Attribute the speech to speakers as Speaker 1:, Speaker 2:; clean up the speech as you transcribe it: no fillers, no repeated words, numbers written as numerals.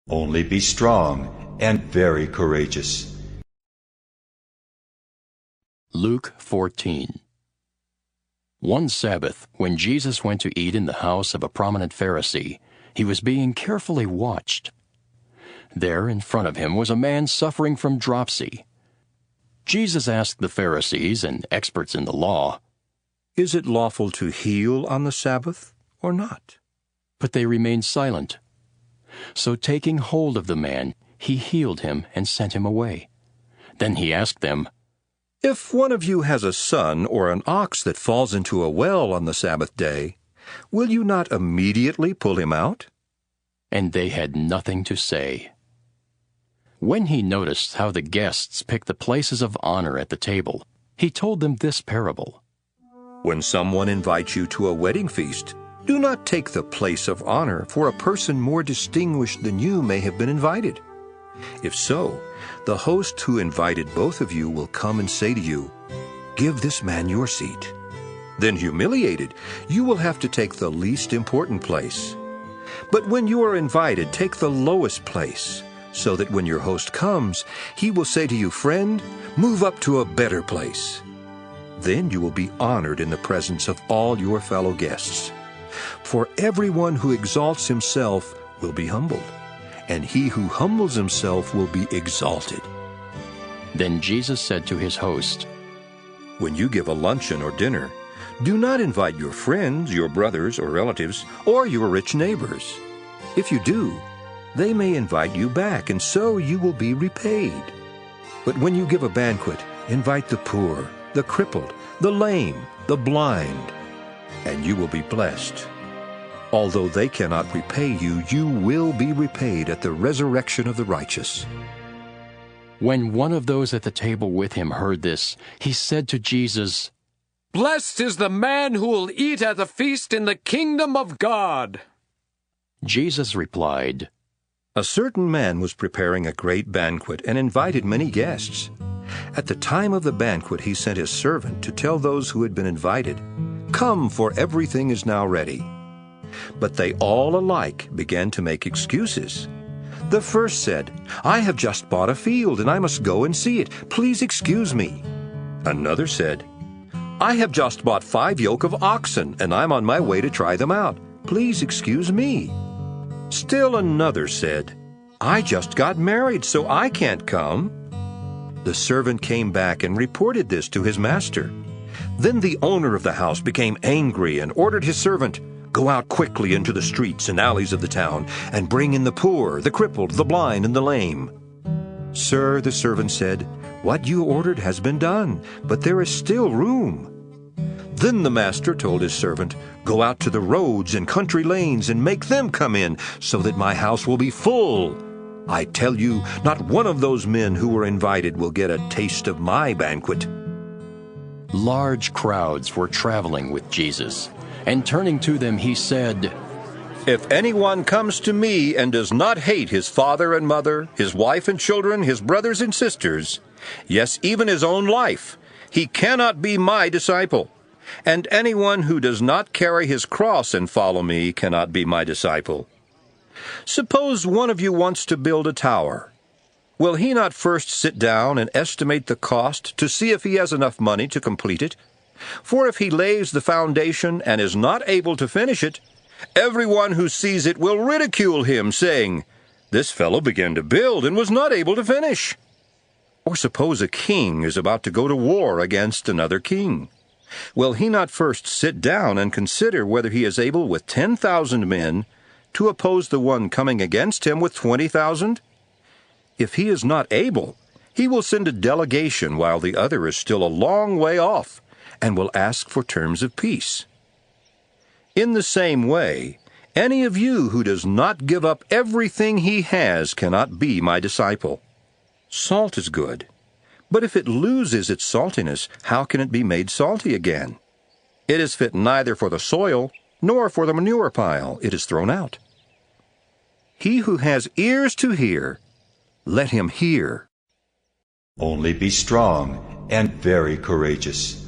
Speaker 1: Only be strong and very courageous.
Speaker 2: Luke 14. One Sabbath, when Jesus went to eat in the house of a prominent Pharisee, he was being carefully watched. There in front of him was a man suffering from dropsy. Jesus asked the Pharisees and experts in the law,
Speaker 3: "Is it lawful to heal on the Sabbath or not?"
Speaker 2: But they remained silent. So taking hold of the man, he healed him and sent him away. Then he asked them,
Speaker 3: "If one of you has a son or an ox that falls into a well on the Sabbath day, will you not immediately pull him out?"
Speaker 2: And they had nothing to say. When he noticed how the guests picked the places of honor at the table, he told them this parable.
Speaker 3: "When someone invites you to a wedding feast, do not take the place of honor, for a person more distinguished than you may have been invited. If so, the host who invited both of you will come and say to you, 'Give this man your seat.' Then humiliated, you will have to take the least important place. But when you are invited, take the lowest place, so that when your host comes, he will say to you, 'Friend, move up to a better place.' Then you will be honored in the presence of all your fellow guests. For everyone who exalts himself will be humbled, and he who humbles himself will be exalted."
Speaker 2: Then Jesus said to his host,
Speaker 3: "When you give a luncheon or dinner, do not invite your friends, your brothers or relatives, or your rich neighbors. If you do, they may invite you back, and so you will be repaid. But when you give a banquet, invite the poor, the crippled, the lame, the blind, and you will be blessed. Although they cannot repay you, you will be repaid at the resurrection of the righteous."
Speaker 2: When one of those at the table with him heard this, he said to Jesus,
Speaker 4: "Blessed is the man who will eat at the feast in the kingdom of God."
Speaker 2: Jesus replied,
Speaker 3: "A certain man was preparing a great banquet and invited many guests. At the time of the banquet he sent his servant to tell those who had been invited, 'Come, for everything is now ready.' But they all alike began to make excuses. The first said, 'I have just bought a field and I must go and see it. Please excuse me.' Another said, 'I have just bought 5 yoke of oxen and I'm on my way to try them out. Please excuse me.' Still another said, 'I just got married, so I can't come.' The servant came back and reported this to his master. Then the owner of the house became angry and ordered his servant, 'Go out quickly into the streets and alleys of the town and bring in the poor, the crippled, the blind, and the lame.' 'Sir,' the servant said, 'what you ordered has been done, but there is still room.' Then the master told his servant, 'Go out to the roads and country lanes and make them come in, so that my house will be full. I tell you, not one of those men who were invited will get a taste of my banquet.'"
Speaker 2: Large crowds were traveling with Jesus, and turning to them he said,
Speaker 3: "If anyone comes to me and does not hate his father and mother, his wife and children, his brothers and sisters, yes, even his own life, he cannot be my disciple. And anyone who does not carry his cross and follow me cannot be my disciple. Suppose one of you wants to build a tower. Will he not first sit down and estimate the cost to see if he has enough money to complete it? For if he lays the foundation and is not able to finish it, everyone who sees it will ridicule him, saying, 'This fellow began to build and was not able to finish.' Or suppose a king is about to go to war against another king. Will he not first sit down and consider whether he is able with 10,000 men to oppose the one coming against him with 20,000? If he is not able, he will send a delegation while the other is still a long way off, and will ask for terms of peace. In the same way, any of you who does not give up everything he has cannot be my disciple. Salt is good, but if it loses its saltiness, how can it be made salty again? It is fit neither for the soil nor for the manure pile. It is thrown out. He who has ears to hear, let him hear."
Speaker 1: Only be strong and very courageous.